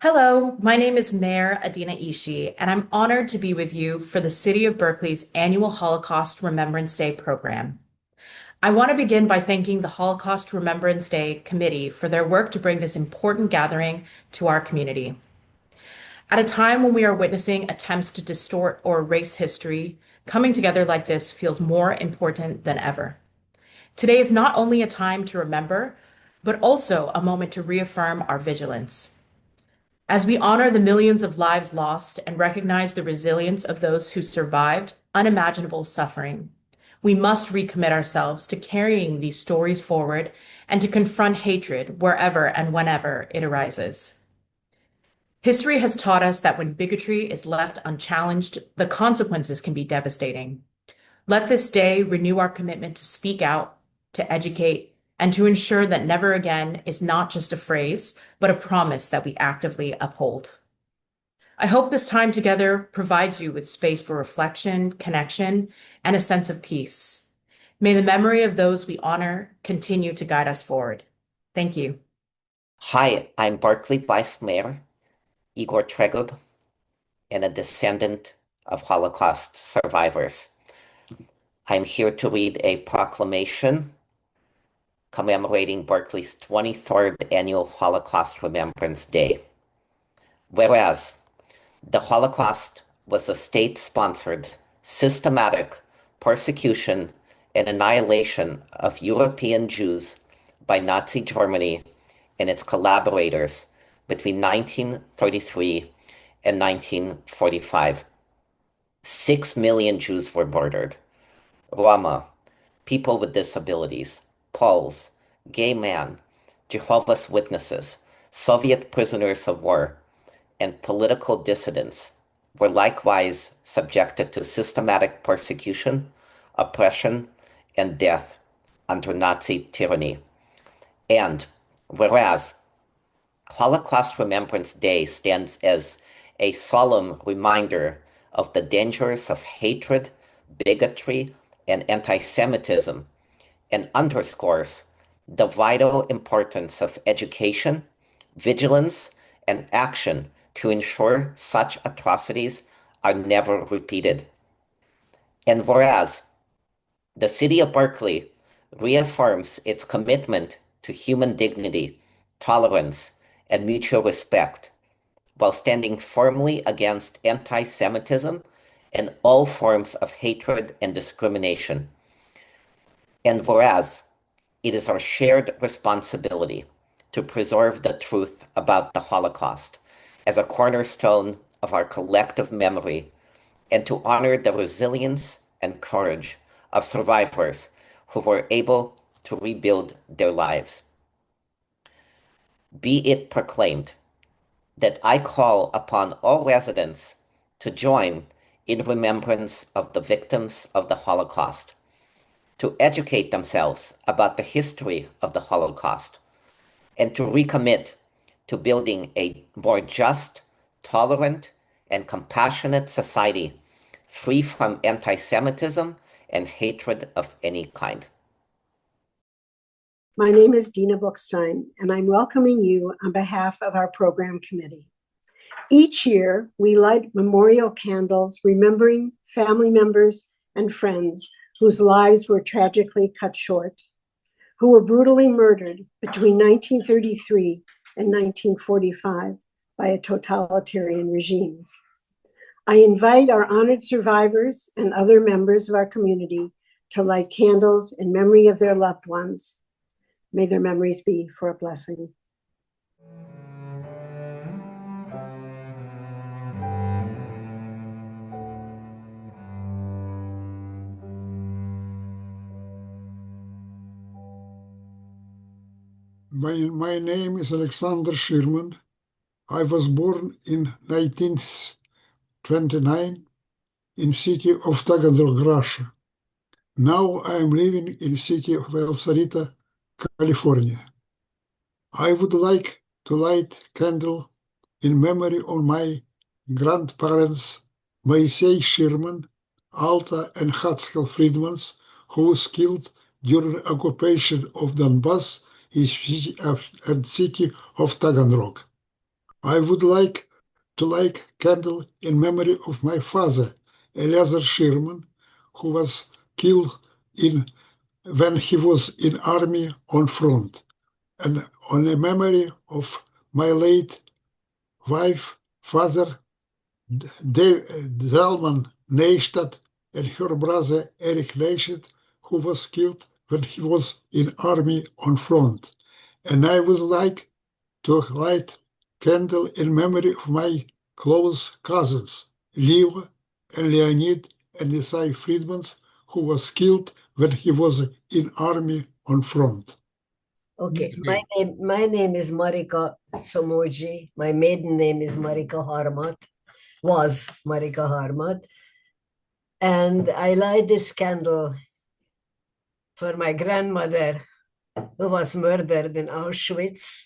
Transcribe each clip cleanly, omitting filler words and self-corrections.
Hello, my name is Mayor Adina Ishi, and I'm honored to be with you for the City of Berkeley's Annual Holocaust Remembrance Day program. I want to begin by thanking the Holocaust Remembrance Day Committee for their work to bring this important gathering to our community. At a time when we are witnessing attempts to distort or erase history, coming together like this feels more important than ever. Today is not only a time to remember, but also a moment to reaffirm our vigilance. As we honor the millions of lives lost and recognize the resilience of those who survived unimaginable suffering, we must recommit ourselves to carrying these stories forward and to confront hatred wherever and whenever it arises. History has taught us that when bigotry is left unchallenged, the consequences can be devastating. Let this day renew our commitment to speak out, to educate, and to ensure that never again is not just a phrase, but a promise that we actively uphold. I hope this time together provides you with space for reflection, connection, and a sense of peace. May the memory of those we honor continue to guide us forward. Thank you. Hi, I'm Berkeley Vice Mayor Igor Tregub, and a descendant of Holocaust survivors. I'm here to read a proclamation commemorating Berkeley's 23rd Annual Holocaust Remembrance Day. Whereas the Holocaust was a state-sponsored, systematic persecution and annihilation of European Jews by Nazi Germany and its collaborators between 1933 and 1945. 6 million Jews were murdered. Roma, people with disabilities, Poles, gay men, Jehovah's Witnesses, Soviet prisoners of war, and political dissidents were likewise subjected to systematic persecution, oppression, and death under Nazi tyranny. And whereas Holocaust Remembrance Day stands as a solemn reminder of the dangers of hatred, bigotry, and anti-Semitism, and underscores the vital importance of education, vigilance, and action to ensure such atrocities are never repeated. And whereas the City of Berkeley reaffirms its commitment to human dignity, tolerance, and mutual respect, while standing firmly against anti-Semitism and all forms of hatred and discrimination. And whereas it is our shared responsibility to preserve the truth about the Holocaust as a cornerstone of our collective memory and to honor the resilience and courage of survivors who were able to rebuild their lives. Be it proclaimed that I call upon all residents to join in remembrance of the victims of the Holocaust, to educate themselves about the history of the Holocaust, and to recommit to building a more just, tolerant, and compassionate society free from anti-Semitism and hatred of any kind. My name is Dina Bookstein, and I'm welcoming you on behalf of our program committee. Each year, we light memorial candles remembering family members and friends whose lives were tragically cut short, who were brutally murdered between 1933 and 1945 by a totalitarian regime. I invite our honored survivors and other members of our community to light candles in memory of their loved ones. May their memories be for a blessing. My name is Alexander Schirman. I was born in 1929 in city of Taganrog, Russia. Now I am living in city of El Cerrito, California. I would like to light candle in memory of my grandparents, Moisei Schirman, Alta and Hatzkel Friedmans, who was killed during occupation of Donbass and city of Taganrog. I would like to light candle in memory of my father, Eliezer Sherman, who was killed when he was in army on front, and on a memory of my late wife, father, Zalman Neistat, and her brother Eric Neistat, who was killed when he was in army on front. And I would like to light candle in memory of my close cousins, Leo and Leonid and Isai Friedmans, who was killed when he was in army on front. Okay, my name is Marika Somoji. My maiden name is Marika Harmat, was Marika Harmat. And I light this candle for my grandmother who was murdered in Auschwitz,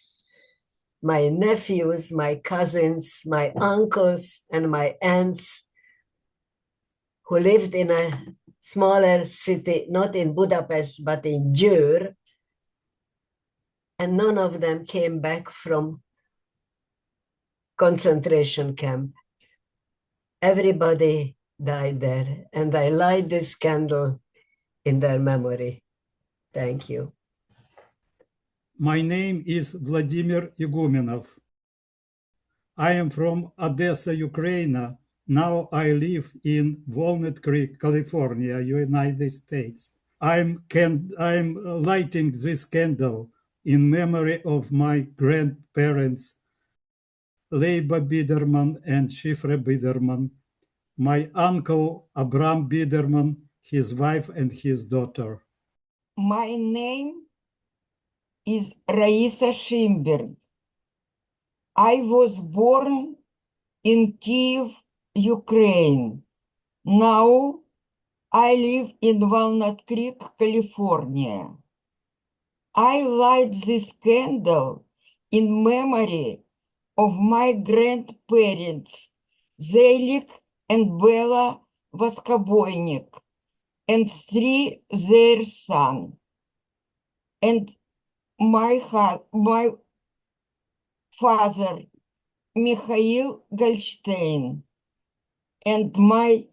my nephews, my cousins, my uncles, and my aunts who lived in a smaller city, not in Budapest, but in Győr. And none of them came back from concentration camp. Everybody died there, and I light this candle in their memory. Thank you. My name is Vladimir Igumenov. I am from Odessa, Ukraine. Now I live in Walnut Creek, California, United States. I'm lighting this candle in memory of my grandparents, Leiba Biderman and Shifra Biderman, my uncle Abram Biderman, his wife and his daughter. My name is Raisa Shimbert. I was born in Kiev, Ukraine. Now I live in Walnut Creek, California. I light this candle in memory of my grandparents, Zelik and Bella Voskoboynik, and three their sons, and my father, Mikhail Goldstein, and my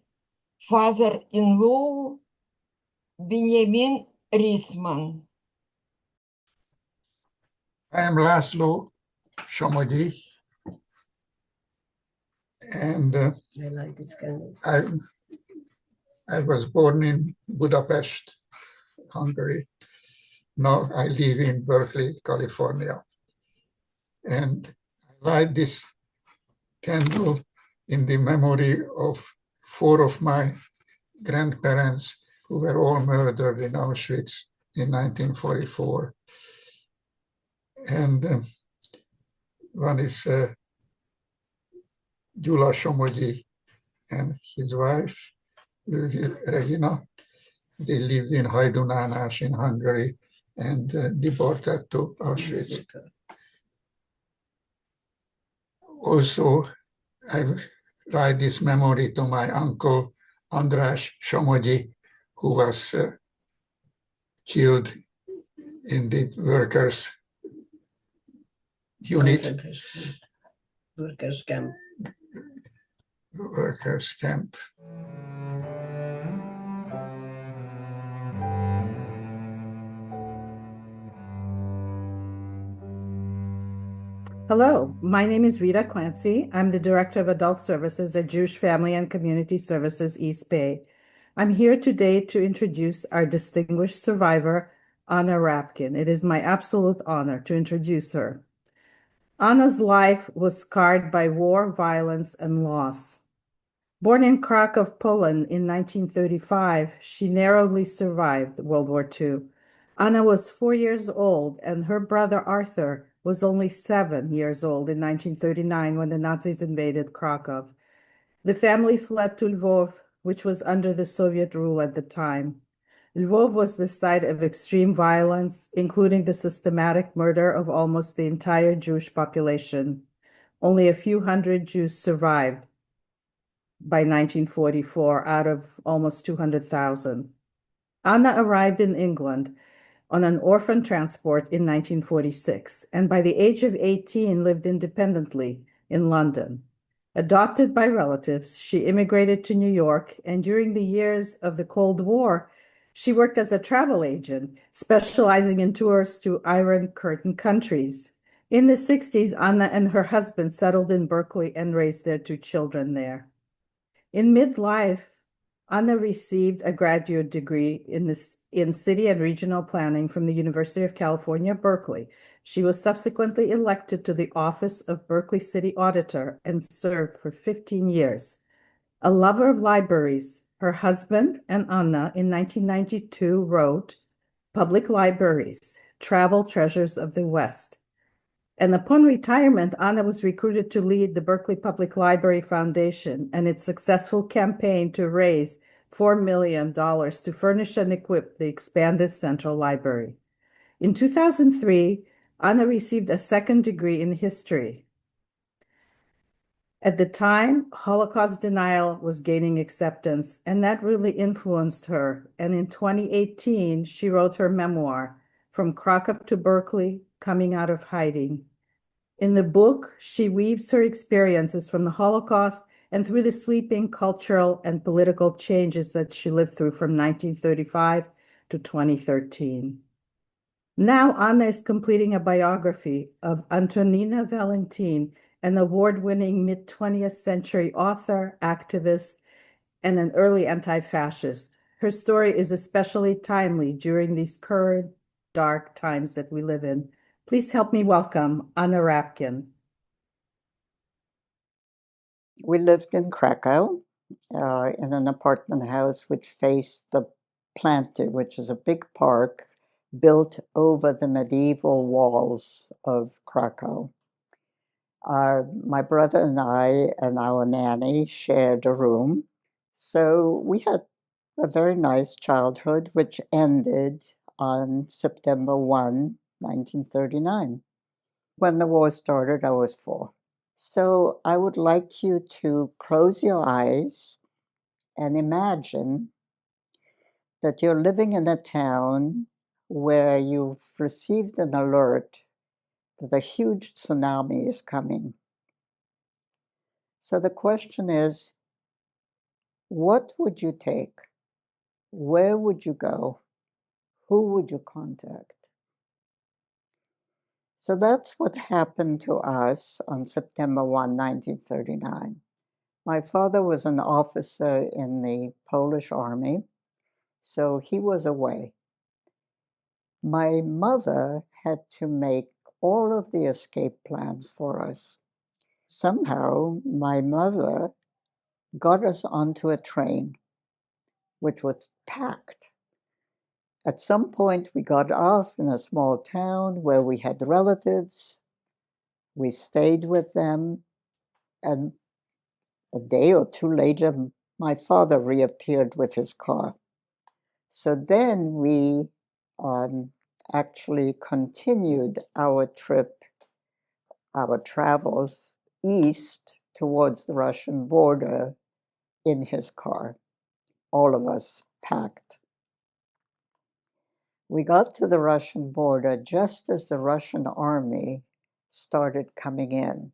father-in-law, Benjamin Risman. I am Laszlo Somogyi, and I light this candle. I was born in Budapest, Hungary. Now I live in Berkeley, California. And I light this candle in the memory of 4 of my grandparents who were all murdered in Auschwitz in 1944. And one is Gyula Somogyi and his wife, Regina. They lived in Hajdunánás in Hungary and deported to Auschwitz. Also, I write this memory to my uncle András Somogyi, who was killed in the workers' unit. Workers' camp. Workers' camp. Hello, my name is Rita Clancy. I'm the Director of Adult Services at Jewish Family and Community Services East Bay. I'm here today to introduce our distinguished survivor, Anna Rabkin. It is my absolute honor to introduce her. Anna's life was scarred by war, violence, and loss. Born in Krakow, Poland in 1935, she narrowly survived World War II. Anna was 4 years old, and her brother Arthur was only 7 years old in 1939 when the Nazis invaded Krakow. The family fled to Lvov, which was under the Soviet rule at the time. Lvov was the site of extreme violence, including the systematic murder of almost the entire Jewish population. Only a few hundred Jews survived by 1944 out of almost 200,000. Anna arrived in England on an orphan transport in 1946, and by the age of 18 lived independently in London. Adopted by relatives, she immigrated to New York, and during the years of the Cold War, she worked as a travel agent, specializing in tours to Iron Curtain countries. In the 60s, Anna and her husband settled in Berkeley and raised their 2 children there. In midlife, Anna received a graduate degree in city and regional planning from the University of California, Berkeley. She was subsequently elected to the office of Berkeley City Auditor and served for 15 years. A lover of libraries, her husband and Anna in 1992 wrote Public Libraries, Travel Treasures of the West. And upon retirement, Anna was recruited to lead the Berkeley Public Library Foundation and its successful campaign to raise $4 million to furnish and equip the expanded Central Library. In 2003, Anna received a second degree in history. At the time, Holocaust denial was gaining acceptance, and that really influenced her. And in 2018, she wrote her memoir, From Krakow to Berkeley, Coming Out of Hiding. In the book, she weaves her experiences from the Holocaust and through the sweeping cultural and political changes that she lived through from 1935 to 2013. Now, Anna is completing a biography of Antonina Valentin, an award-winning mid-20th century author, activist, and an early anti-fascist. Her story is especially timely during these current dark times that we live in. Please help me welcome Anna Rabkin. We lived in Krakow in an apartment house which faced the Planty, which is a big park built over the medieval walls of Krakow. My brother and I and our nanny shared a room. So we had a very nice childhood, which ended on September 1, 1939. When the war started, I was 4. So I would like you to close your eyes and imagine that you're living in a town where you've received an alert that a huge tsunami is coming. So the question is, what would you take? Where would you go? Who would you contact? So that's what happened to us on September 1, 1939. My father was an officer in the Polish army, so he was away. My mother had to make all of the escape plans for us. Somehow, my mother got us onto a train, which was packed. At some point, we got off in a small town where we had relatives. We stayed with them, and a day or two later, my father reappeared with his car. So then we actually continued our trip, our travels east towards the Russian border in his car, all of us packed. We got to the Russian border just as the Russian army started coming in.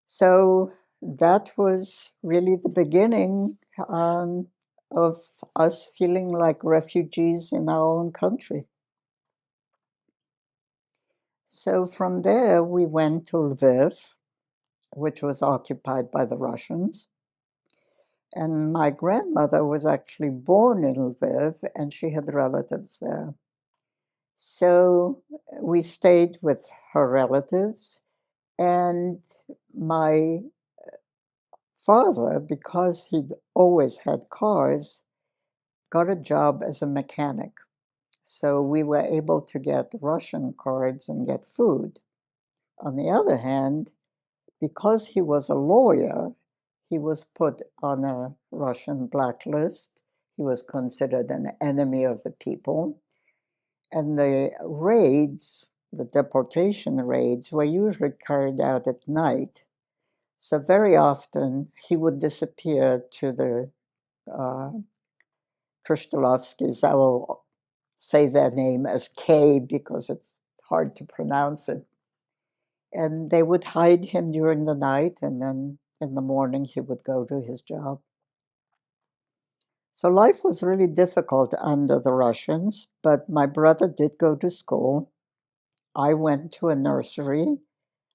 So that was really the beginning of us feeling like refugees in our own country. So from there, we went to Lviv, which was occupied by the Russians. And my grandmother was actually born in Lviv, and she had relatives there. So we stayed with her relatives, and my father, because he'd always had cars, got a job as a mechanic. So we were able to get Russian cards and get food. On the other hand, because he was a lawyer, he was put on a Russian blacklist. He was considered an enemy of the people. And the raids, the deportation raids, were usually carried out at night. So very often he would disappear to the Krishtalovskis. I will say their name as K because it's hard to pronounce it. And they would hide him during the night, and then in the morning he would go to his job. So life was really difficult under the Russians, but my brother did go to school. I went to a nursery,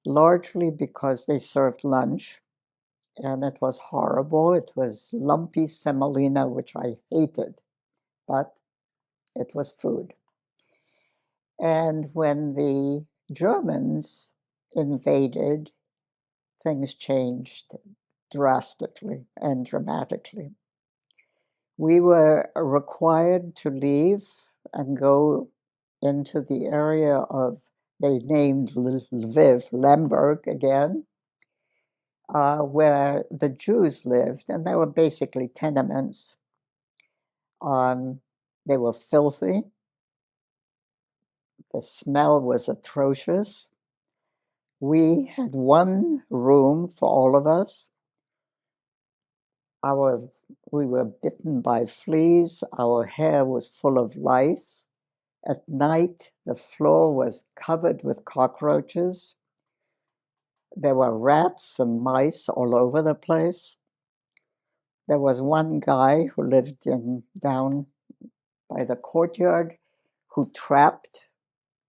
largely because they served lunch, and it was horrible. It was lumpy semolina, which I hated, but it was food. And when the Germans invaded, things changed drastically and dramatically. We were required to leave and go into the area of, they named Lviv, Lemberg again, where the Jews lived, and they were basically tenements. They were filthy. The smell was atrocious. We had one room for all of us. We were bitten by fleas. Our hair was full of lice. At night, the floor was covered with cockroaches. There were rats and mice all over the place. There was one guy who lived down by the courtyard who trapped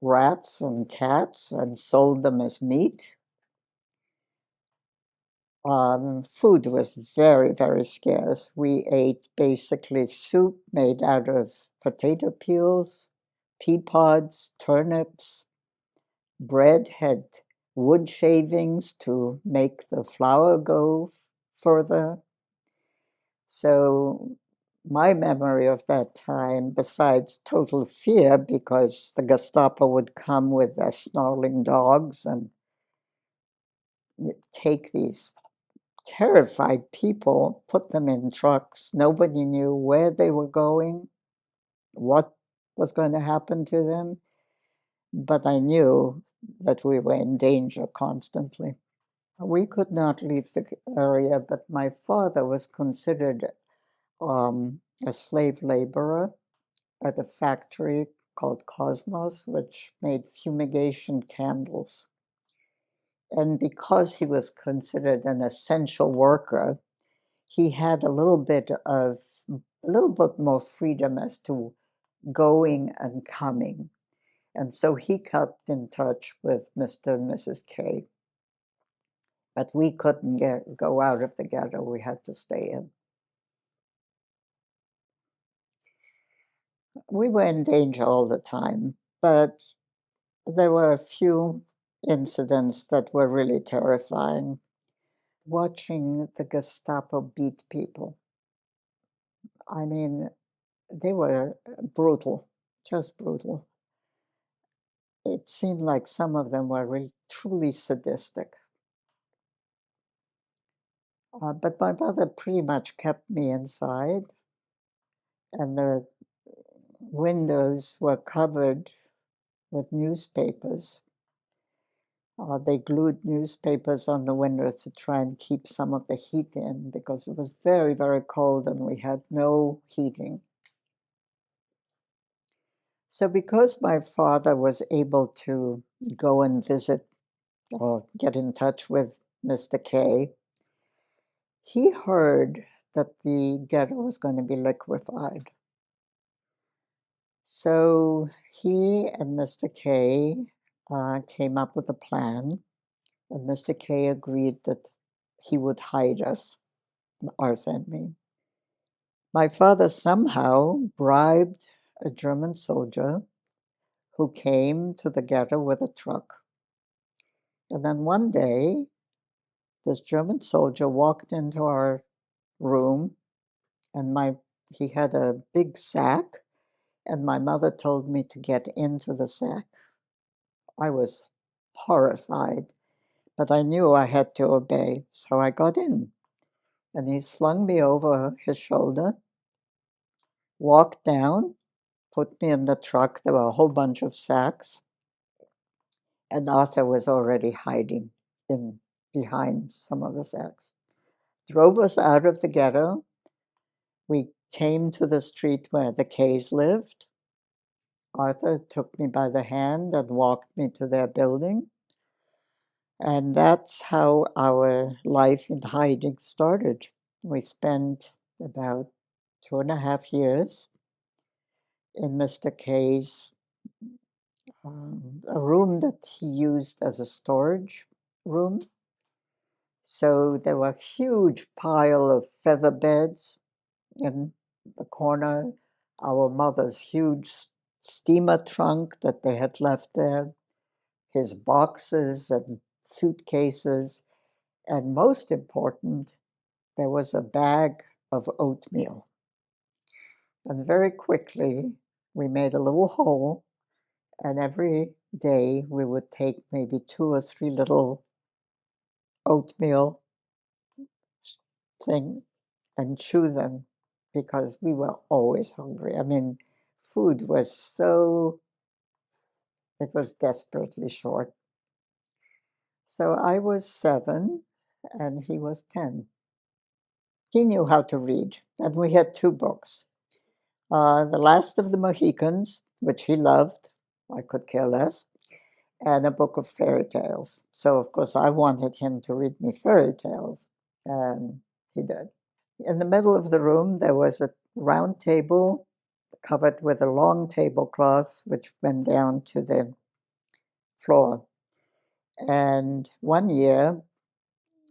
rats and cats and sold them as meat. Food was very, very scarce. We ate basically soup made out of potato peels, pea pods, turnips. Bread had wood shavings to make the flour go further. So my memory of that time, besides total fear because the Gestapo would come with their snarling dogs and take these terrified people, put them in trucks. Nobody knew where they were going, what was going to happen to them. But I knew that we were in danger constantly. We could not leave the area, but my father was considered a slave laborer at a factory called Cosmos, which made fumigation candles. And because he was considered an essential worker, he had a little bit more freedom as to going and coming. And so he kept in touch with Mr. and Mrs. K. But we couldn't go out of the ghetto. We had to stay in. We were in danger all the time, but there were a few incidents that were really terrifying. Watching the Gestapo beat people. I mean, they were brutal, just brutal. It seemed like some of them were really truly sadistic. But my mother pretty much kept me inside, and the windows were covered with newspapers. They glued newspapers on the windows to try and keep some of the heat in because it was very, very cold and we had no heating. So because my father was able to go and visit or get in touch with Mr. K, he heard that the ghetto was going to be liquefied. So he and Mr. K came up with a plan, and Mr. K agreed that he would hide us, Arthur and me. My father somehow bribed a German soldier who came to the ghetto with a truck. And then one day, this German soldier walked into our room, and he had a big sack, and my mother told me to get into the sack. I was horrified, but I knew I had to obey, so I got in. And he slung me over his shoulder, walked down, put me in the truck. There were a whole bunch of sacks, and Arthur was already hiding in behind some of the sacks. Drove us out of the ghetto. We came to the street where the Kays lived. Arthur took me by the hand and walked me to their building. And that's how our life in hiding started. We spent about 2.5 years in Mr. K's a room that he used as a storage room. So there were a huge pile of feather beds in the corner, our mother's huge steamer trunk that they had left there, his boxes and suitcases, and most important, there was a bag of oatmeal. And very quickly, we made a little hole, and every day we would take maybe 2 or 3 little oatmeal thing and chew them because we were always hungry. I mean, food was so, it was desperately short. So I was 7 and he was 10. He knew how to read, and we had 2 books. The Last of the Mohicans, which he loved, I could care less, and a book of fairy tales. So, of course, I wanted him to read me fairy tales, and he did. In the middle of the room, there was a round table covered with a long tablecloth, which went down to the floor. And one year,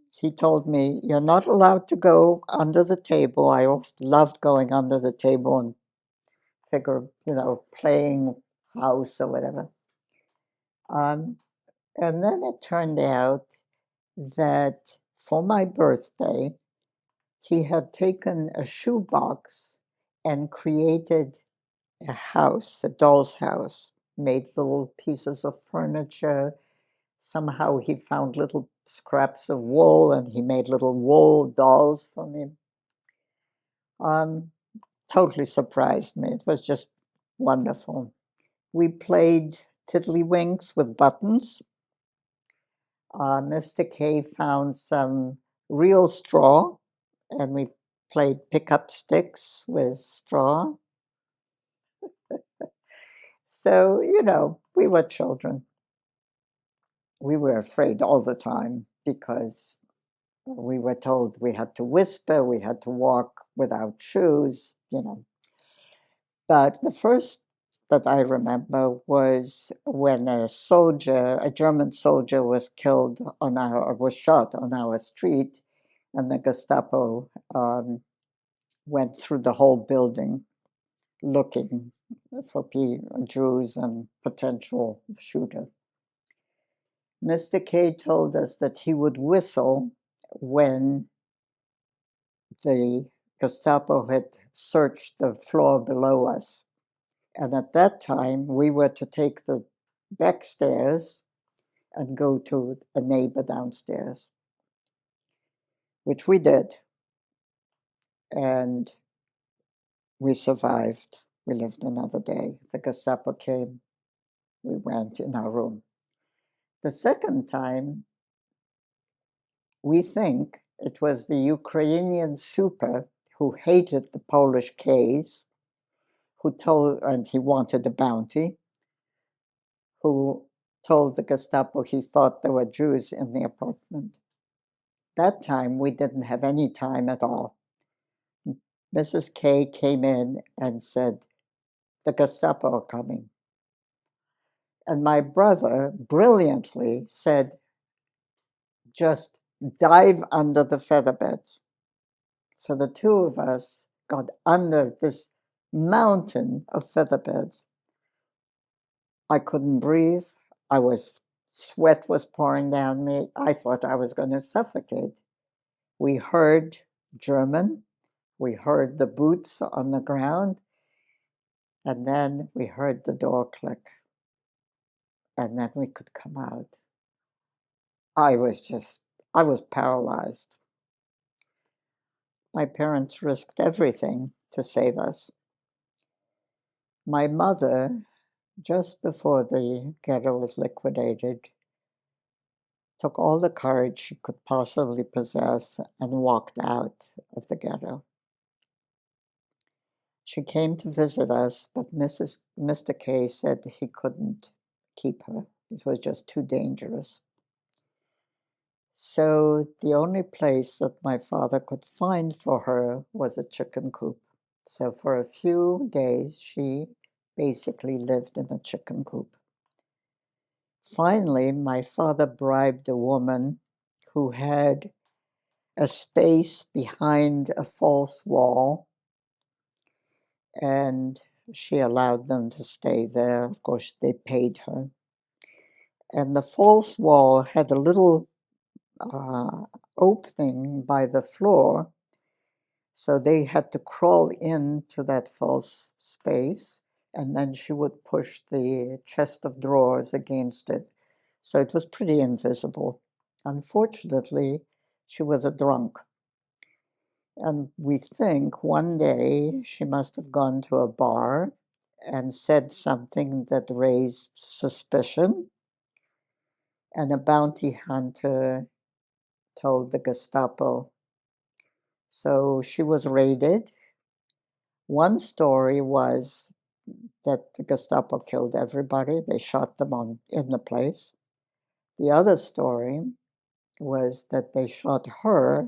he told me, "You're not allowed to go under the table." I always loved going under the table and playing house or whatever. And then it turned out that for my birthday, he had taken a shoebox and created a house, a doll's house, made little pieces of furniture. Somehow he found little scraps of wool and he made little wool dolls for me. Totally surprised me. It was just wonderful. We played tiddlywinks with buttons. Mr. K found some real straw, and we played pick-up sticks with straw. So, we were children. We were afraid all the time because we were told we had to whisper, we had to walk without shoes, But the first that I remember was when a German soldier was was shot on our street, and the Gestapo went through the whole building looking for Jews and potential shooter. Mr. K told us that he would whistle when the Gestapo had searched the floor below us. And at that time, we were to take the back stairs and go to a neighbor downstairs, which we did. And we survived. We lived another day. The Gestapo came. We went in our room. The second time, we think it was the Ukrainian super who hated the Polish Ks, and he wanted a bounty, who told the Gestapo he thought there were Jews in the apartment. That time, we didn't have any time at all. Mrs. K came in and said, "The Gestapo are coming." And my brother brilliantly said, "Just dive under the feather beds." So the 2 of us got under this mountain of feather beds. I couldn't breathe. Sweat was pouring down me. I thought I was going to suffocate. We heard German. We heard the boots on the ground. And then we heard the door click. And then we could come out. I was paralyzed. My parents risked everything to save us. My mother, just before the ghetto was liquidated, took all the courage she could possibly possess and walked out of the ghetto. She came to visit us, but Mr. K said he couldn't keep her. It was just too dangerous. So the only place that my father could find for her was a chicken coop. So for a few days, she basically lived in a chicken coop. Finally, my father bribed a woman who had a space behind a false wall, and she allowed them to stay there. Of course, they paid her. And the false wall had a little opening by the floor, so they had to crawl into that false space, and then she would push the chest of drawers against it. So it was pretty invisible. Unfortunately, she was a drunk. And we think one day she must have gone to a bar and said something that raised suspicion. And a bounty hunter told the Gestapo. So she was raided. One story was that the Gestapo killed everybody. They shot them in the place. The other story was that they shot her,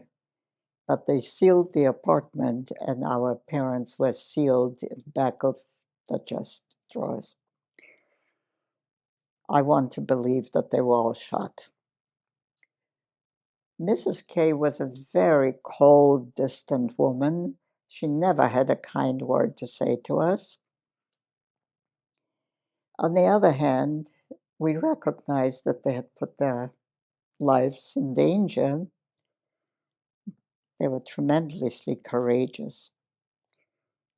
but they sealed the apartment, and our parents were sealed in the back of the chest drawers. I want to believe that they were all shot. Mrs. K was a very cold, distant woman. She never had a kind word to say to us. On the other hand, we recognized that they had put their lives in danger. They were tremendously courageous.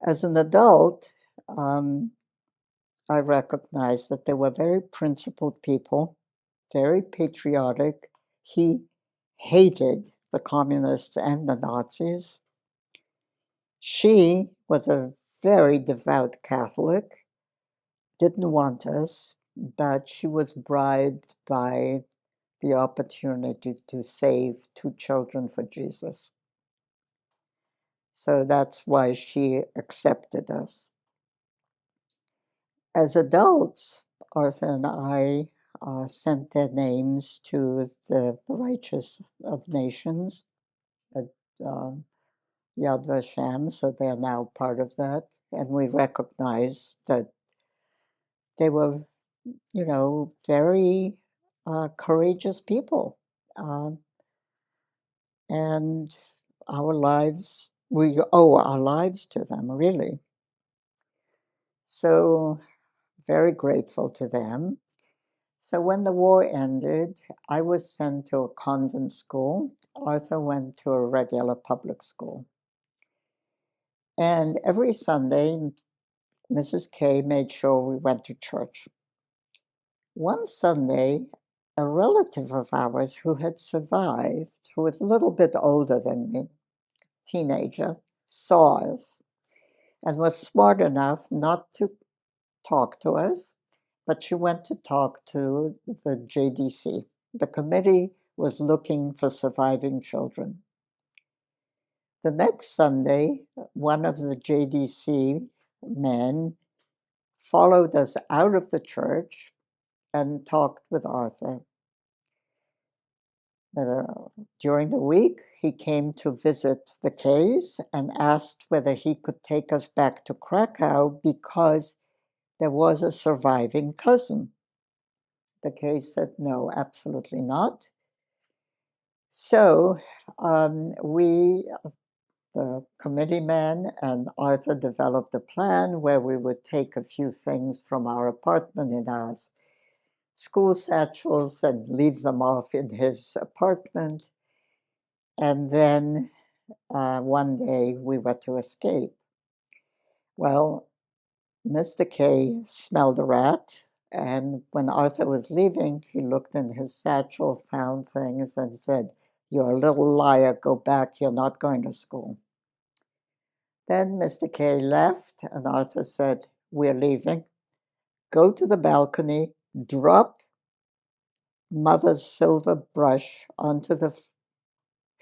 As an adult, I recognized that they were very principled people, very patriotic. He hated the communists and the Nazis. She was a very devout Catholic, didn't want us, but she was bribed by the opportunity to save 2 children for Jesus. So that's why she accepted us. As adults, Arthur and I sent their names to the Righteous of Nations at Yad Vashem, so they're now part of that. And we recognize that they were, very courageous people. And our lives, we owe our lives to them, really. So, very grateful to them. So when the war ended, I was sent to a convent school. Arthur went to a regular public school. And every Sunday, Mrs. K made sure we went to church. One Sunday, a relative of ours who had survived, who was a little bit older than me, teenager, saw us and was smart enough not to talk to us, but she went to talk to the JDC. The committee was looking for surviving children. The next Sunday, one of the JDC men followed us out of the church and talked with Arthur. During the week, he came to visit the K's and asked whether he could take us back to Krakow because there was a surviving cousin. The K said, no, absolutely not. So the committeeman and Arthur developed a plan where we would take a few things from our apartment in our school satchels and leave them off in his apartment. And then one day we were to escape. Well, Mr. K smelled a rat, and when Arthur was leaving, he looked in his satchel, found things, and said, "You're a little liar, go back, you're not going to school." Then Mr. K left, and Arthur said, "We're leaving. Go to the balcony, drop Mother's silver brush onto the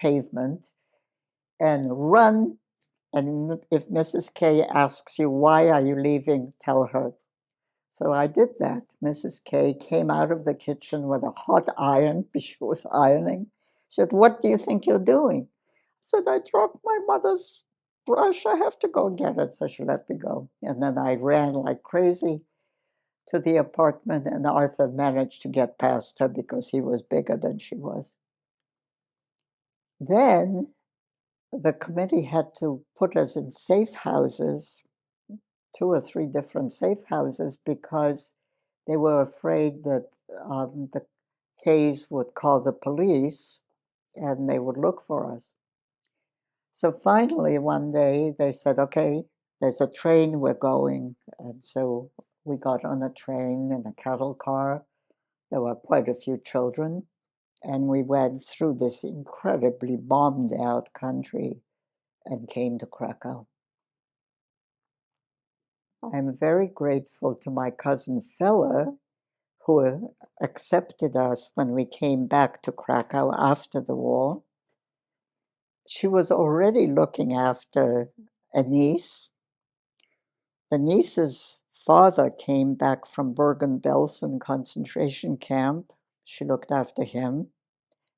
pavement, and run. And if Mrs. K asks you, why are you leaving, tell her." So I did that. Mrs. K came out of the kitchen with a hot iron, because she was ironing, She said, "What do you think you're doing?" I said, "I dropped my mother's brush. I have to go get it." So she let me go. And then I ran like crazy to the apartment, and Arthur managed to get past her because he was bigger than she was. Then the committee had to put us in safe houses, 2 or 3 different safe houses, because they were afraid that the K's would call the police and they would look for us. So finally, one day they said, "Okay, there's a train, we're going." And so we got on a train in a cattle car. There were quite a few children. And we went through this incredibly bombed out country and came to Krakow. I'm very grateful to my cousin Fella, who accepted us when we came back to Krakow after the war. She was already looking after a niece. The niece's father came back from Bergen-Belsen concentration camp. She looked after him.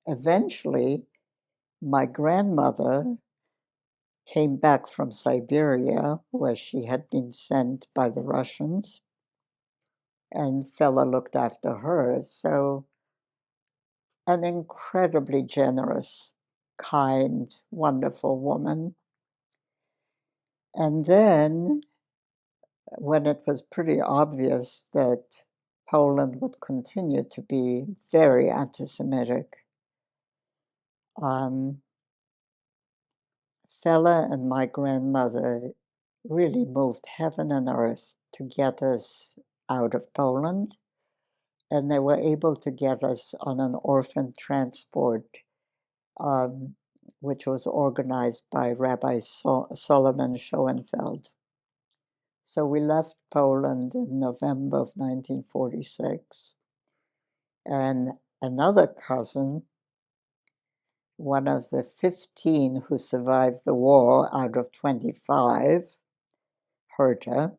Eventually, my grandmother came back from Siberia, where she had been sent by the Russians, and Fella looked after her. So an incredibly generous, kind, wonderful woman. And then when it was pretty obvious that Poland would continue to be very anti-Semitic, Fella and my grandmother really moved heaven and earth to get us out of Poland. And they were able to get us on an orphan transport, which was organized by Rabbi Solomon Schoenfeld. So we left Poland in November of 1946. And another cousin, one of the 15 who survived the war out of 25, Herta,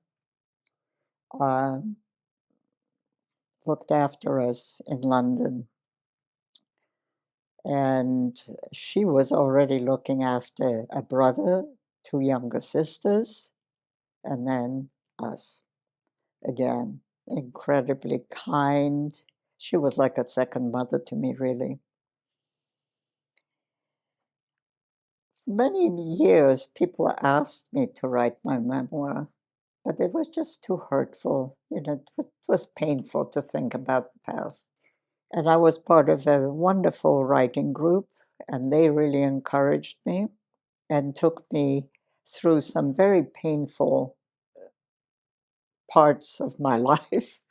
looked after us in London. And she was already looking after a brother, 2 younger sisters, and then us again. Incredibly kind. She was like a second mother to me, really. For many years, people asked me to write my memoir, but it was just too hurtful. You know, it was painful to think about the past. And I was part of a wonderful writing group, and they really encouraged me and took me through some very painful parts of my life.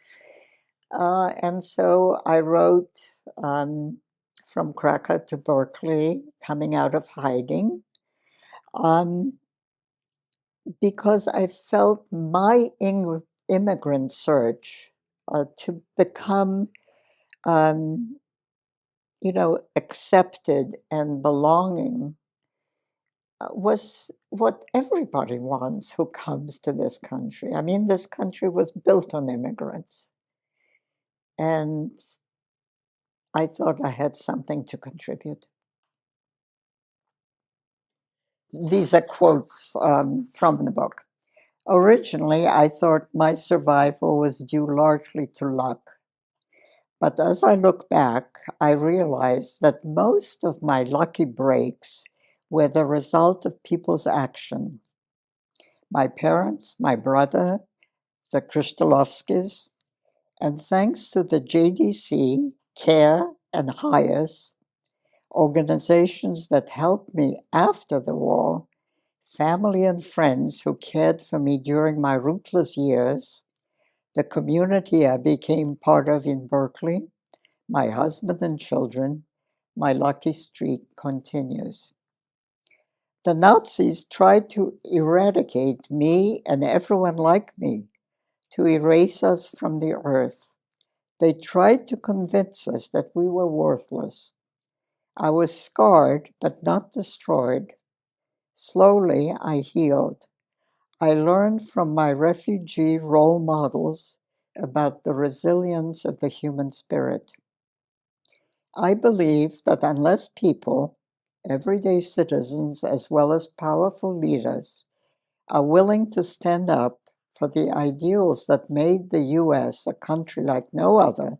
And so I wrote From Krakow to Berkeley, Coming Out of Hiding, because I felt my immigrant search to become accepted and belonging was what everybody wants who comes to this country. I mean, this country was built on immigrants. And I thought I had something to contribute. These are quotes from the book. Originally, I thought my survival was due largely to luck. But as I look back, I realized that most of my lucky breaks were the result of people's action. My parents, my brother, the Kristolovskis, and thanks to the JDC, CARE, and HIAS, organizations that helped me after the war, family and friends who cared for me during my rootless years, the community I became part of in Berkeley, my husband and children, my lucky streak continues. The Nazis tried to eradicate me and everyone like me, to erase us from the earth. They tried to convince us that we were worthless. I was scarred, but not destroyed. Slowly, I healed. I learned from my refugee role models about the resilience of the human spirit. I believe that unless people, everyday citizens as well as powerful leaders, are willing to stand up for the ideals that made the US a country like no other,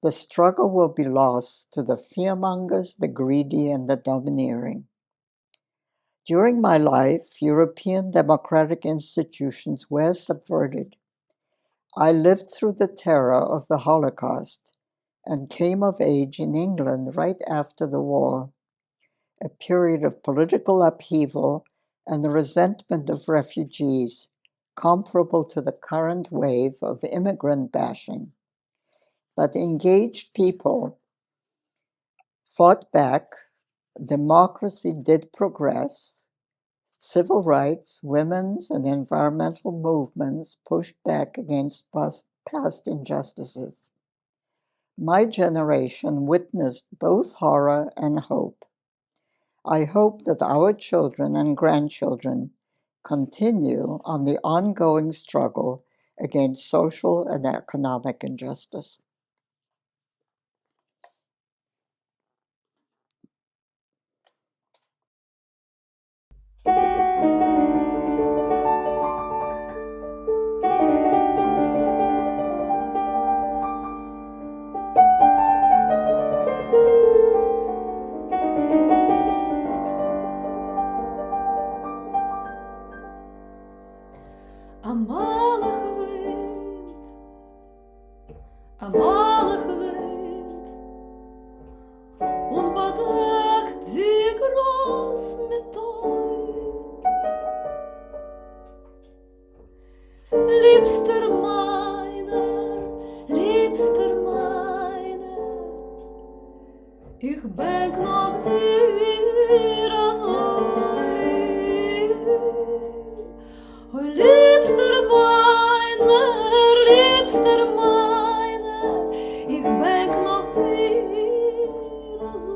the struggle will be lost to the fearmongers, the greedy, and the domineering. During my life, European democratic institutions were subverted. I lived through the terror of the Holocaust and came of age in England right after the war, a period of political upheaval and the resentment of refugees, comparable to the current wave of immigrant bashing. But engaged people fought back, democracy did progress, civil rights, women's, and environmental movements pushed back against past injustices. My generation witnessed both horror and hope. I hope that our children and grandchildren continue on the ongoing struggle against social and economic injustice. Amalig wind, und bedeckt die Gras mit Heu. Liebster meiner, ich denk noch dir als Heu. Oh, liebster meiner, ich denk noch dir als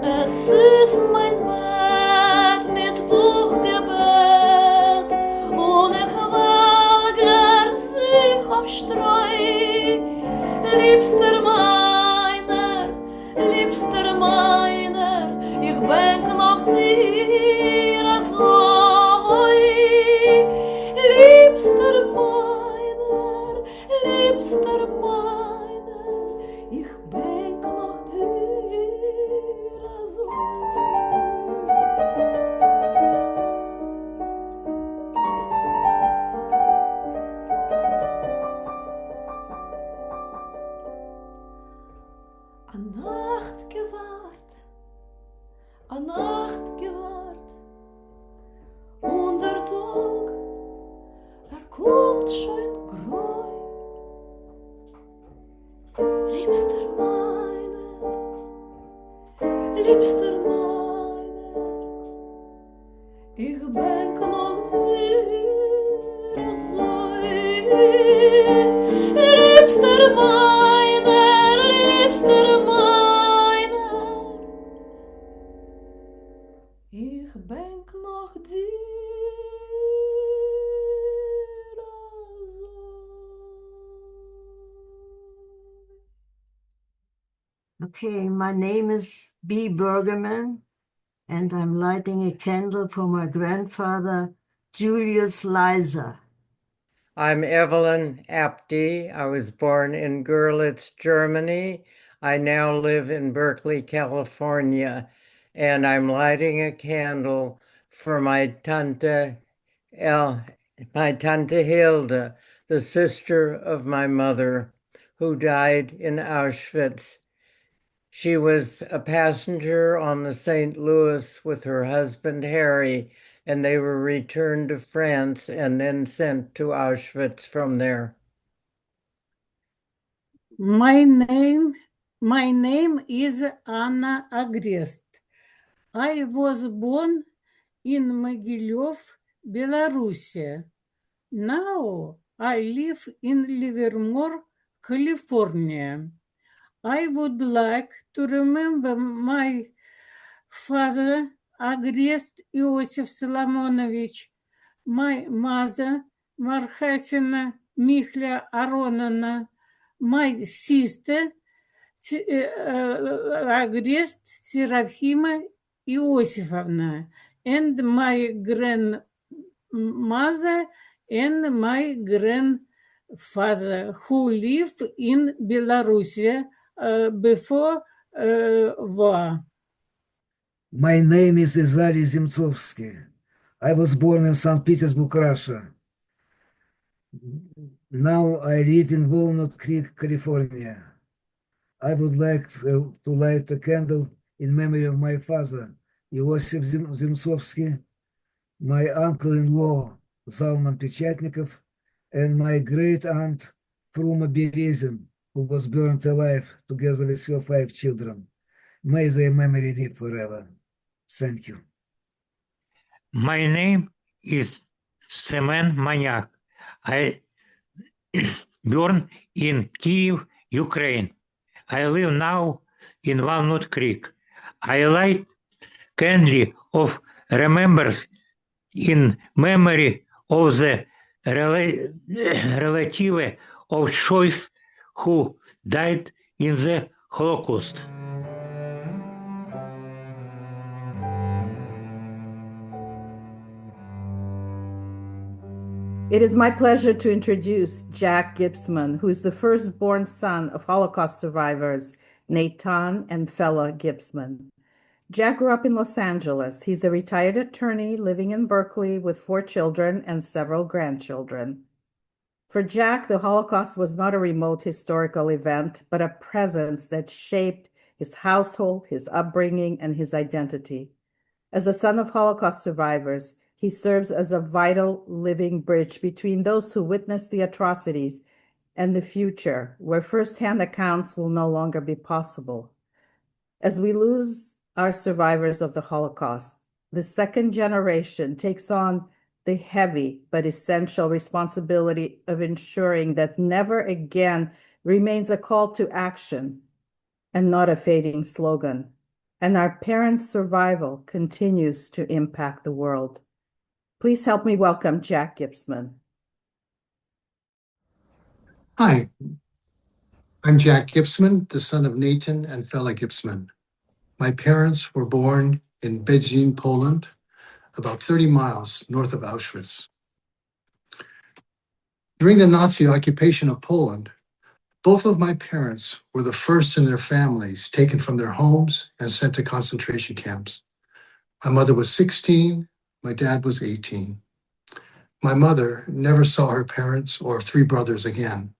Es ist mein Bett mit Buchgebet und ich walger sich auf Streu. Liebster meiner, ich denk noch dir als Heu. Liebster meiner, ich denk noch dir als a Nacht gewahrt, und der Tag, kommt schon grau. Liebster meiner, ich denk noch dir so. Liebster meiner, ich denk noch dir Okay, my name is B. Bergerman, and I'm lighting a candle for my grandfather, Julius Leiser. I'm Evelyn Apte. I was born in Görlitz, Germany. I now live in Berkeley, California, and I'm lighting a candle for my Tante Hilda, the sister of my mother, who died in Auschwitz. She was a passenger on the St. Louis with her husband Harry, and they were returned to France and then sent to Auschwitz from there. My name is Anna Agrest. I was born in Mogilев, Belarus. Now I live in Livermore, California. I would like to remember my father, Agrest Iosif Solomonovich, my mother, Marhasina Mihlia Aronana, my sister, Agrest Serafima Iosifovna, and my grandmother and my grandfather who lived in Belarus before war. My name is Izary Zemtsovsky. I was born in St. Petersburg, Russia. Now I live in Walnut Creek, California. I would like to light a candle in memory of my father, Iosif Zemtsovsky, my uncle-in-law, Zalman Pechatnikov, and my great-aunt, Fruma Berezin, who was burned alive together with her 5 children. May their memory live forever. Thank you. My name is Semen Manyak. I born in Kiev, Ukraine. I live now in Walnut Creek. I light candle of remembrance in memory of the relative of choice who died in the Holocaust. It is my pleasure to introduce Jack Gibsman, who is the firstborn son of Holocaust survivors Nathan and Fela Gibsman. Jack grew up in Los Angeles. He's a retired attorney living in Berkeley with 4 children and several grandchildren. For Jack, the Holocaust was not a remote historical event, but a presence that shaped his household, his upbringing, and his identity. As a son of Holocaust survivors, he serves as a vital living bridge between those who witnessed the atrocities and the future, where firsthand accounts will no longer be possible. As we lose our survivors of the Holocaust, the second generation takes on the heavy but essential responsibility of ensuring that never again remains a call to action and not a fading slogan. And our parents' survival continues to impact the world. Please help me welcome Jack Gibsman. Hi, I'm Jack Gibsman, the son of Nathan and Fela Gibsman. My parents were born in Bedzin, Poland, about 30 miles north of Auschwitz. During the Nazi occupation of Poland, both of my parents were the first in their families taken from their homes and sent to concentration camps. My mother was 16, my dad was 18. My mother never saw her parents or 3 brothers again.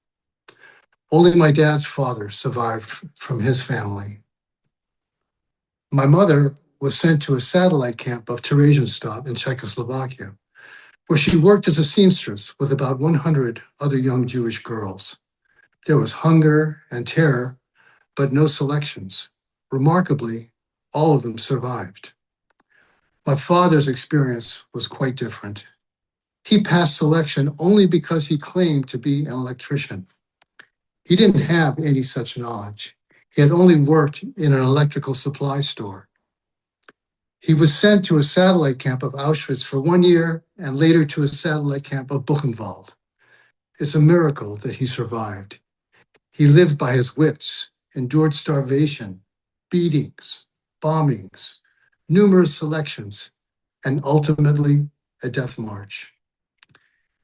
Only my dad's father survived from his family. My mother was sent to a satellite camp of Theresienstadt in Czechoslovakia, where she worked as a seamstress with about 100 other young Jewish girls. There was hunger and terror, but no selections. Remarkably, all of them survived. My father's experience was quite different. He passed selection only because he claimed to be an electrician. He didn't have any such knowledge. He had only worked in an electrical supply store. He was sent to a satellite camp of Auschwitz for 1 year and later to a satellite camp of Buchenwald. It's a miracle that he survived. He lived by his wits, endured starvation, beatings, bombings, numerous selections, and ultimately a death march.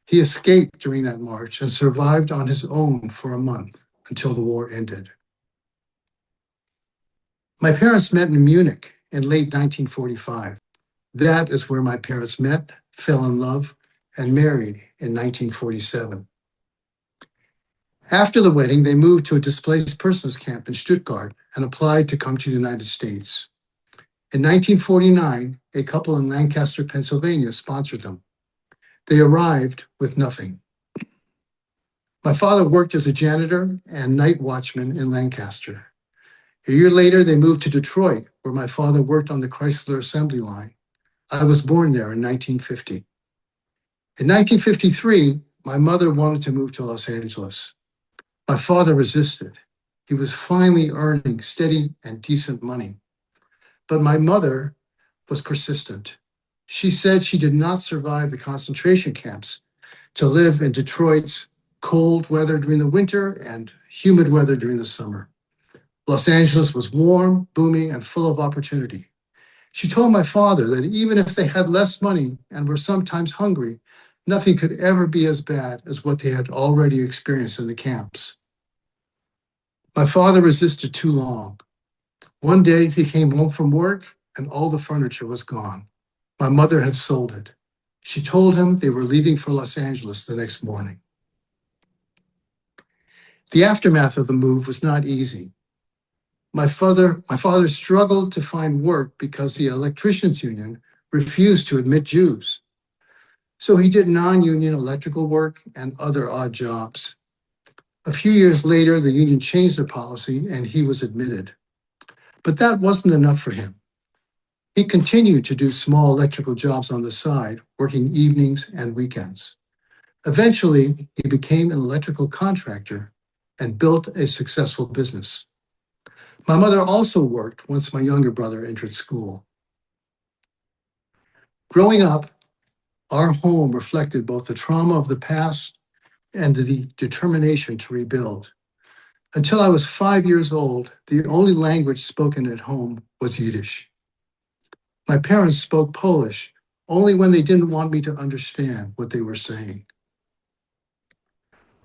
He escaped during that march and survived on his own for a month until the war ended. My parents met in Munich in late 1945. That is where my parents met, fell in love, and married in 1947. After the wedding, they moved to a displaced persons camp in Stuttgart and applied to come to the United States. In 1949, a couple in Lancaster, Pennsylvania sponsored them. They arrived with nothing. My father worked as a janitor and night watchman in Lancaster. A year later, they moved to Detroit, where my father worked on the Chrysler assembly line. I was born there in 1950. In 1953, my mother wanted to move to Los Angeles. My father resisted. He was finally earning steady and decent money. But my mother was persistent. She said she did not survive the concentration camps to live in Detroit's cold weather during the winter and humid weather during the summer. Los Angeles was warm, booming, and full of opportunity. She told my father that even if they had less money and were sometimes hungry, nothing could ever be as bad as what they had already experienced in the camps. My father resisted too long. One day he came home from work and all the furniture was gone. My mother had sold it. She told him they were leaving for Los Angeles the next morning. The aftermath of the move was not easy. My father struggled to find work because the electricians union refused to admit Jews. So he did non-union electrical work and other odd jobs. A few years later, the union changed their policy and he was admitted. But that wasn't enough for him. He continued to do small electrical jobs on the side, working evenings and weekends. Eventually, he became an electrical contractor and built a successful business. My mother also worked once my younger brother entered school. Growing up, our home reflected both the trauma of the past and the determination to rebuild. Until I was 5 years old, the only language spoken at home was Yiddish. My parents spoke Polish only when they didn't want me to understand what they were saying.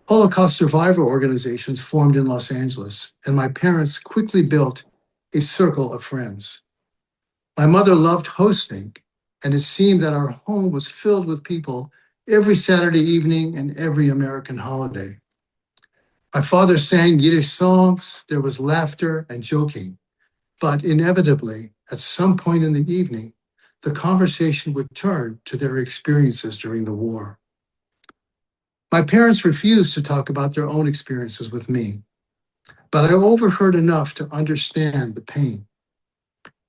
Holocaust survivor organizations formed in Los Angeles, and my parents quickly built a circle of friends. My mother loved hosting, and it seemed that our home was filled with people every Saturday evening and every American holiday. My father sang Yiddish songs, there was laughter and joking, but inevitably, at some point in the evening, the conversation would turn to their experiences during the war. My parents refused to talk about their own experiences with me, but I overheard enough to understand the pain.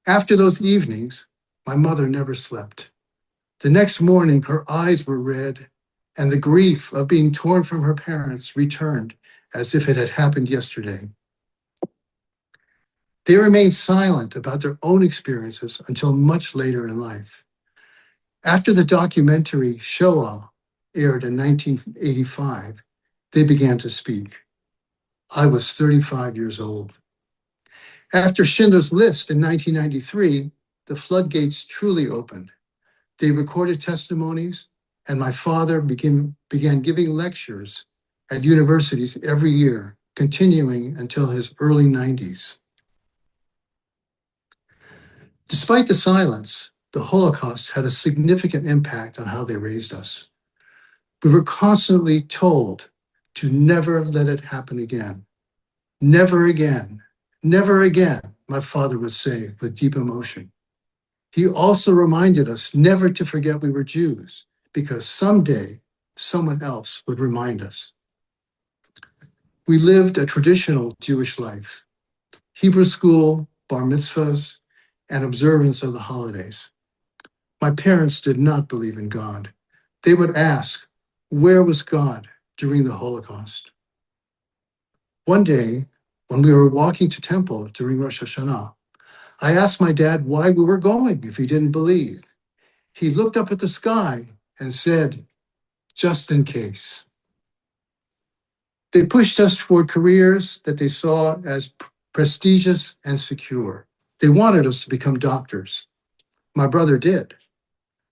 After those evenings, my mother never slept. The next morning, her eyes were red, and the grief of being torn from her parents returned as if it had happened yesterday. They remained silent about their own experiences until much later in life. After the documentary Shoah aired in 1985, they began to speak. I was 35 years old. After Schindler's List in 1993, the floodgates truly opened. They recorded testimonies, and my father began giving lectures at universities every year, continuing until his early 90s. Despite the silence, the Holocaust had a significant impact on how they raised us. We were constantly told to never let it happen again. Never again, never again, my father would say with deep emotion. He also reminded us never to forget we were Jews, because someday someone else would remind us. We lived a traditional Jewish life: Hebrew school, bar mitzvahs, and observance of the holidays. My parents did not believe in God. They would ask, where was God during the Holocaust? One day, when we were walking to temple during Rosh Hashanah, I asked my dad why we were going if he didn't believe. He looked up at the sky and said, just in case. They pushed us toward careers that they saw as prestigious and secure. They wanted us to become doctors. My brother did.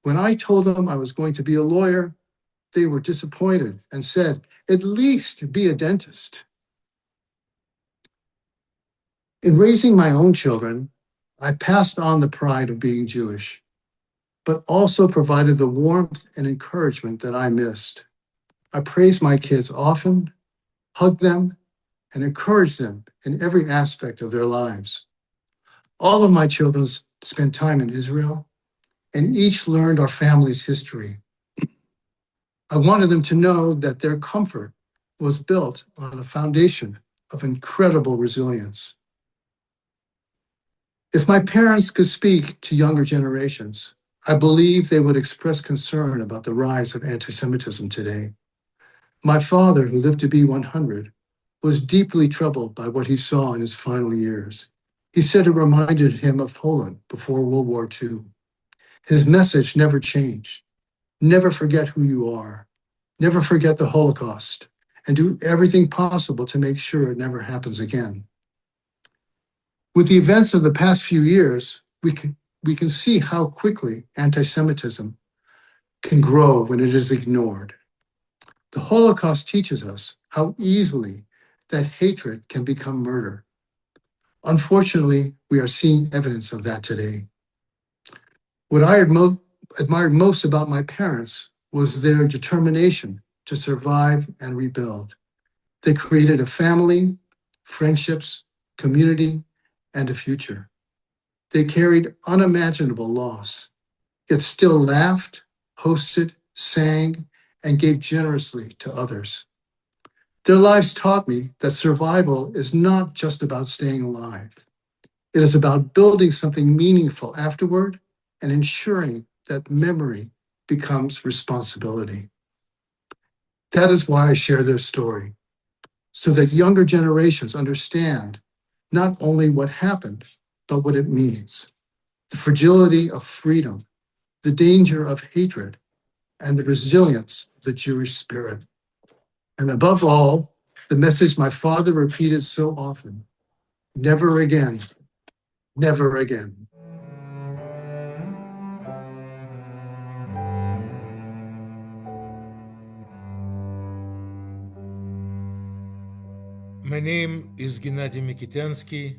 When I told them I was going to be a lawyer, they were disappointed and said, at least be a dentist. In raising my own children, I passed on the pride of being Jewish, but also provided the warmth and encouragement that I missed. I praised my kids often, hugged them, and encouraged them in every aspect of their lives. All of my children spent time in Israel, and each learned our family's history. I wanted them to know that their comfort was built on a foundation of incredible resilience. If my parents could speak to younger generations, I believe they would express concern about the rise of anti-Semitism today. My father, who lived to be 100, was deeply troubled by what he saw in his final years. He said it reminded him of Poland before World War II. His message never changed. Never forget who you are. Never forget the Holocaust, and do everything possible to make sure it never happens again. With the events of the past few years, we can see how quickly anti-Semitism can grow when it is ignored. The Holocaust teaches us how easily that hatred can become murder. Unfortunately, we are seeing evidence of that today. What I admired most about my parents was their determination to survive and rebuild. They created a family, friendships, community, and a future. They carried unimaginable loss, yet still laughed, hosted, sang, and gave generously to others. Their lives taught me that survival is not just about staying alive. It is about building something meaningful afterward and ensuring that memory becomes responsibility. That is why I share their story, so that younger generations understand not only what happened, but what it means. The fragility of freedom, the danger of hatred, and the resilience of the Jewish spirit. And above all, the message my father repeated so often: never again, never again. My name is Gennady Mikitensky.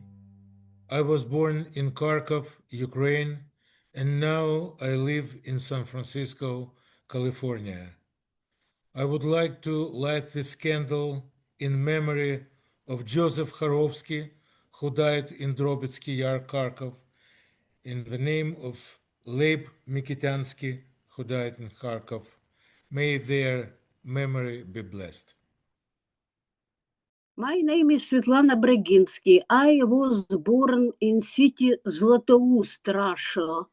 I was born in Kharkov, Ukraine, and now I live in San Francisco, California. I would like to light this candle in memory of Joseph Harovsky, who died in Drobytsky Yar, Kharkov, in the name of Leib Mikitensky, who died in Kharkov. May their memory be blessed. My name is Svetlana Breginsky. I was born in city Zlatoust, Russia,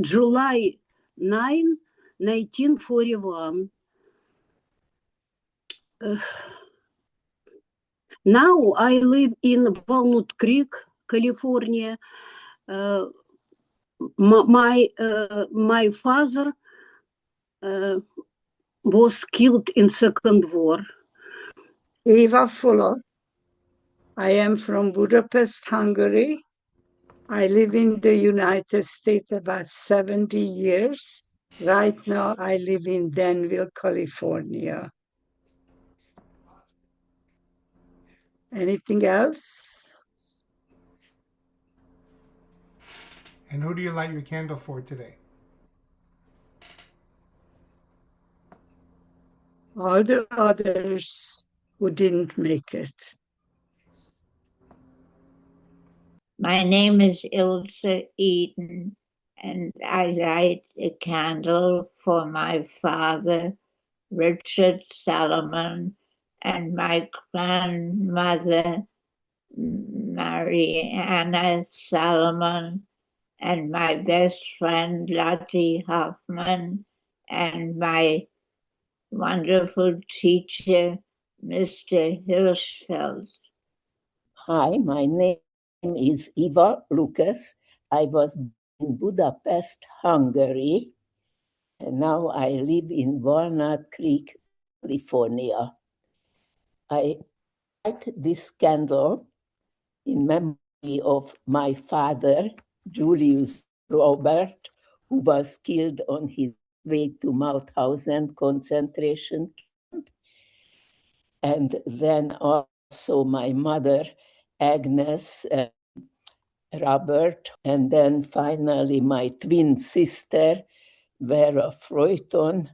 July 9, 1941. Now I live in Walnut Creek, California. My father was killed in Second War. Eva Fuller. I am from Budapest, Hungary. I live in the United States about 70 years. Right now, I live in Danville, California. Anything else? And who do you light your candle for today? All the others who didn't make it. My name is Ilse Eden, and I light a candle for my father, Richard Salomon, and my grandmother, Mariana Salomon, and my best friend, Lottie Hoffman, and my wonderful teacher, Mr. Hirschfeld. Hi, my name is Eva Lucas. I was in Budapest, Hungary, and now I live in Walnut Creek, California. I light this candle in memory of my father, Julius Robert, who was killed on his way to Mauthausen concentration camp, and then also my mother, Agnes, Robert, and then finally my twin sister, Vera Freuton.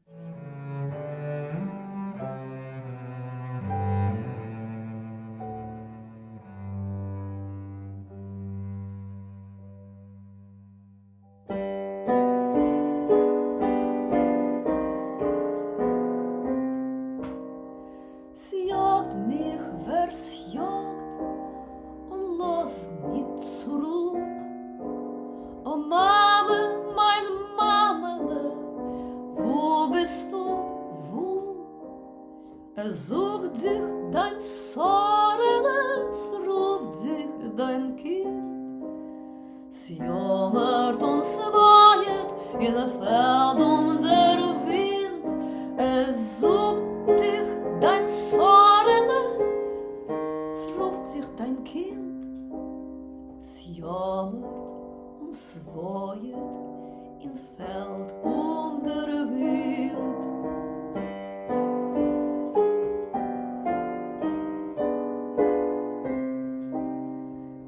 Sie jagt mich, wer's jagt, und lass nicht zurück. Oh Mama, meine Mamele, wo bist du, wo? Sucht dich dein Sorgeles, ruft dich dein Kind. Sie in Feld der Wind, sucht dich dein Sorne, es ruft sich dein Kind, es jammert und swojet in Feld der Wind.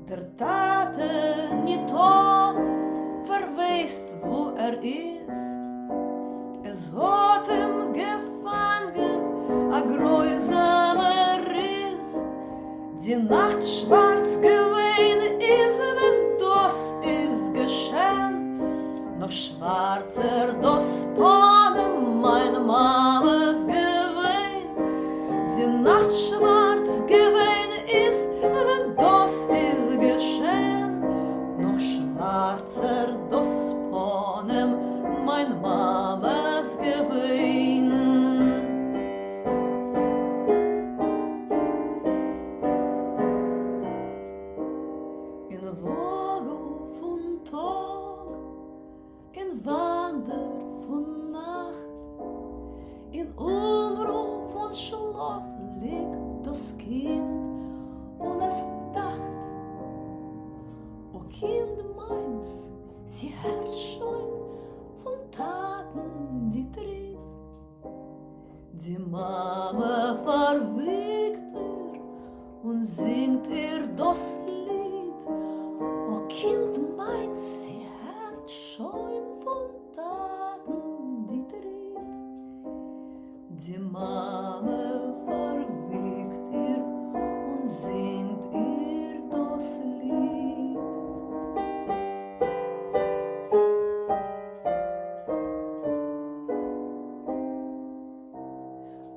Der Tate nicht verweist, wo ist. Es hat ihm gefangen, a grausamer Riss. Die Nacht schwarz gewesen ist, wenn das ist geschehen. Noch schwarzer das Pohnen meine Mamas gewesen. Die Nacht schwarz gewesen ist, wenn das ist geschehen. Noch schwarzer das Pohnen mein Mamas gewesen. In Vogel von Tag, in Wander von Nacht, in Umruf von Schlaf liegt das Kind und es dacht, o Kind meins, sie hört schon von Taten die Tritt. Die Mama verwiegt und singt das Lied. O Kind meins, sie hört schon von Taten die Tritt. Die Mama verwiegt und singt das Lied.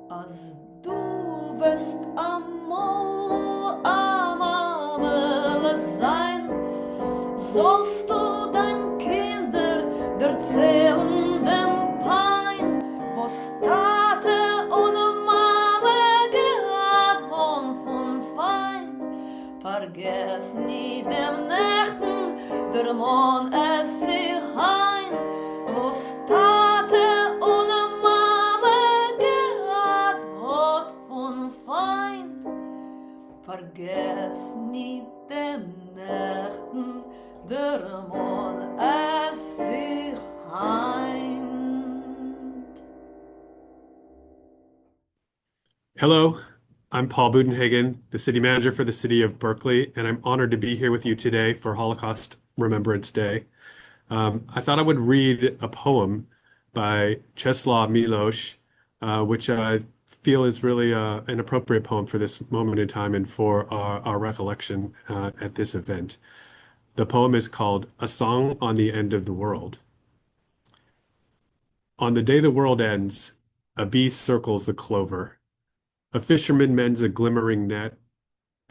Als du wirst einmal Mama sein, sollst du dein Kinder erzählen dem Pein, was Tate und Mama gehabt und von Feind. Vergess nie dem Nächten, der Mond es sie heint, was Tate und Mama gehabt hat von Feind. Vergess nie dem Nächten, der Mond es sie heint. Hello, I'm Paul Budenhagen, the city manager for the City of Berkeley, and I'm honored to be here with you today for Holocaust Remembrance Day. I thought I would read a poem by Czeslaw Milosz, which I feel is really an appropriate poem for this moment in time and for our recollection at this event. The poem is called A Song on the End of the World. On the day the world ends, a bee circles the clover. A fisherman mends a glimmering net.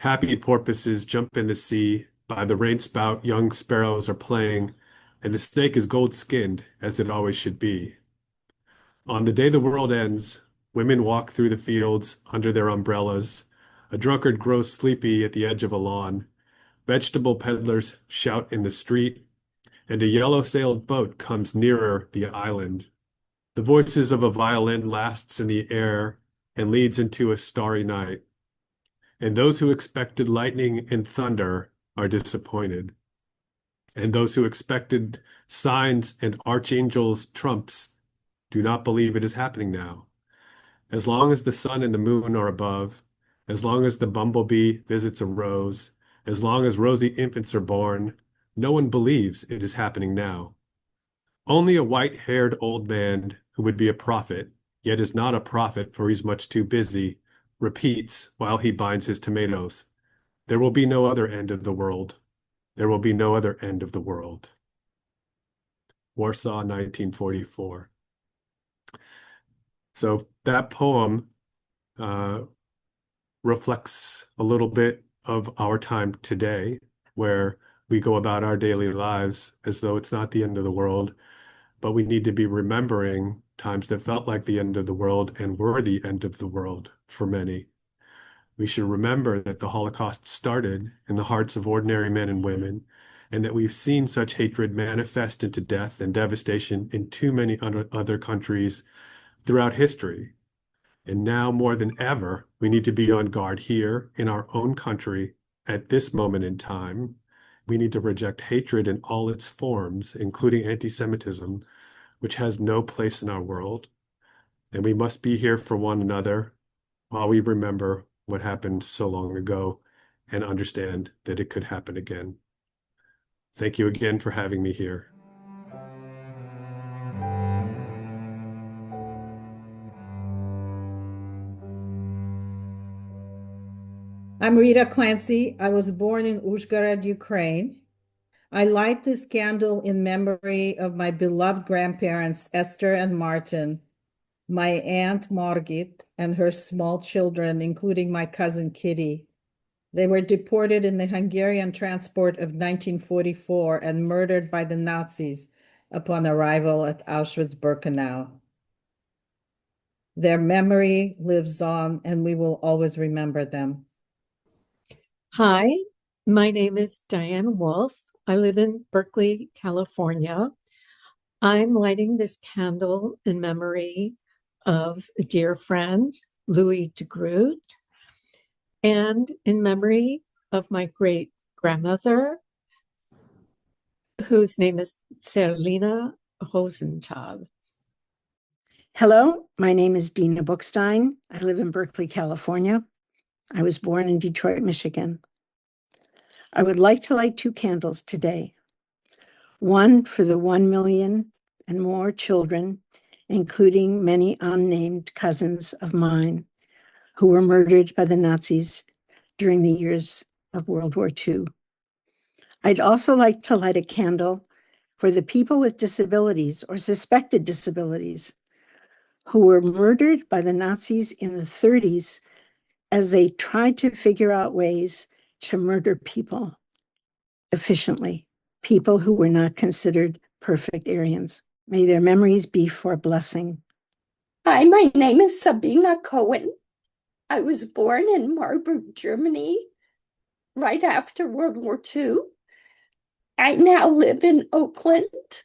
Happy porpoises jump in the sea. By the rain spout, young sparrows are playing, and the snake is gold-skinned, as it always should be. On the day the world ends, women walk through the fields under their umbrellas. A drunkard grows sleepy at the edge of a lawn. Vegetable peddlers shout in the street, and a yellow-sailed boat comes nearer the island. The voices of a violin lasts in the air and leads into a starry night. And those who expected lightning and thunder are disappointed. And those who expected signs and archangels' trumps do not believe it is happening now. As long as the sun and the moon are above, as long as the bumblebee visits a rose, as long as rosy infants are born, no one believes it is happening now. Only a white-haired old man who would be a prophet, yet is not a prophet for he's much too busy, repeats while he binds his tomatoes, "There will be no other end of the world. There will be no other end of the world." Warsaw, 1944. So that poem reflects a little bit of our time today, where we go about our daily lives as though it's not the end of the world, but we need to be remembering times that felt like the end of the world and were the end of the world for many. We should remember that the Holocaust started in the hearts of ordinary men and women, and that we've seen such hatred manifest into death and devastation in too many other countries throughout history. And now more than ever, we need to be on guard here in our own country at this moment in time. We need to reject hatred in all its forms, including anti-Semitism, which has no place in our world. And we must be here for one another while we remember what happened so long ago and understand that it could happen again. Thank you again for having me here. I'm Rita Clancy. I was born in Uzhgorod, Ukraine. I light this candle in memory of my beloved grandparents, Esther and Martin, my aunt Margit, and her small children, including my cousin Kitty. They were deported in the Hungarian transport of 1944 and murdered by the Nazis upon arrival at Auschwitz-Birkenau. Their memory lives on, and we will always remember them. Hi, my name is Diane Wolf. I live in Berkeley, California. I'm lighting this candle in memory of a dear friend, Louis de Groot, and in memory of my great grandmother, whose name is Zerlina Rosenthal. Hello, my name is Dina Bookstein. I live in Berkeley, California. I was born in Detroit, Michigan. I would like to light 2 candles today. One for the 1 million and more children, including many unnamed cousins of mine, who were murdered by the Nazis during the years of World War II. I'd also like to light a candle for the people with disabilities or suspected disabilities who were murdered by the Nazis in the 30s as they tried to figure out ways to murder people efficiently, people who were not considered perfect Aryans. May their memories be for a blessing. Hi, my name is Sabina Cohen. I was born in Marburg, Germany, right after World War II. I now live in Oakland,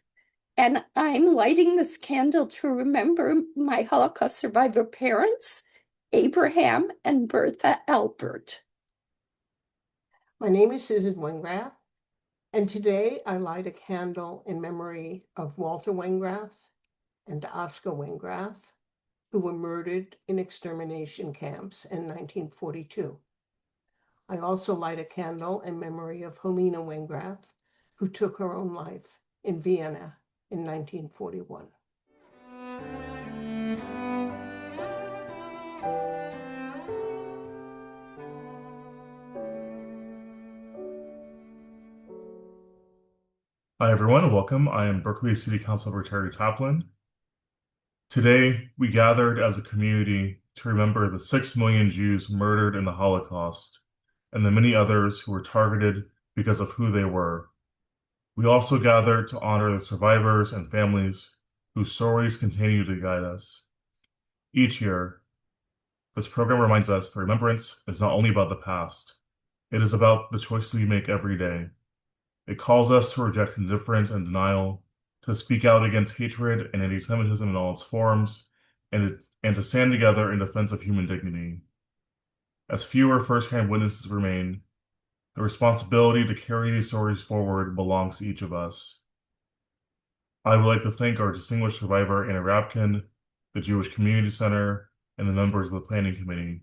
and I'm lighting this candle to remember my Holocaust survivor parents, Abraham and Bertha Albert. My name is Susan Wengrath, and today I light a candle in memory of Walter Wengrath and Oscar Wengrath, who were murdered in extermination camps in 1942. I also light a candle in memory of Helena Wengrath, who took her own life in Vienna in 1941. Hi, everyone. Welcome. I am Berkeley City Council Member Terry Taplin. Today, we gathered as a community to remember the 6 million Jews murdered in the Holocaust and the many others who were targeted because of who they were. We also gathered to honor the survivors and families whose stories continue to guide us. Each year, this program reminds us that remembrance is not only about the past, it is about the choices we make every day. It calls us to reject indifference and denial, to speak out against hatred and anti-Semitism in all its forms, and to stand together in defense of human dignity. As fewer first-hand witnesses remain, the responsibility to carry these stories forward belongs to each of us. I would like to thank our distinguished survivor, Anna Rabkin, the Jewish Community Center, and the members of the Planning Committee.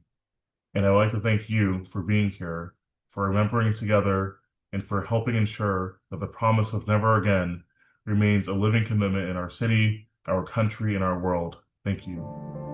And I would like to thank you for being here, for remembering together, and for helping ensure that the promise of never again remains a living commitment in our city, our country, and our world. Thank you.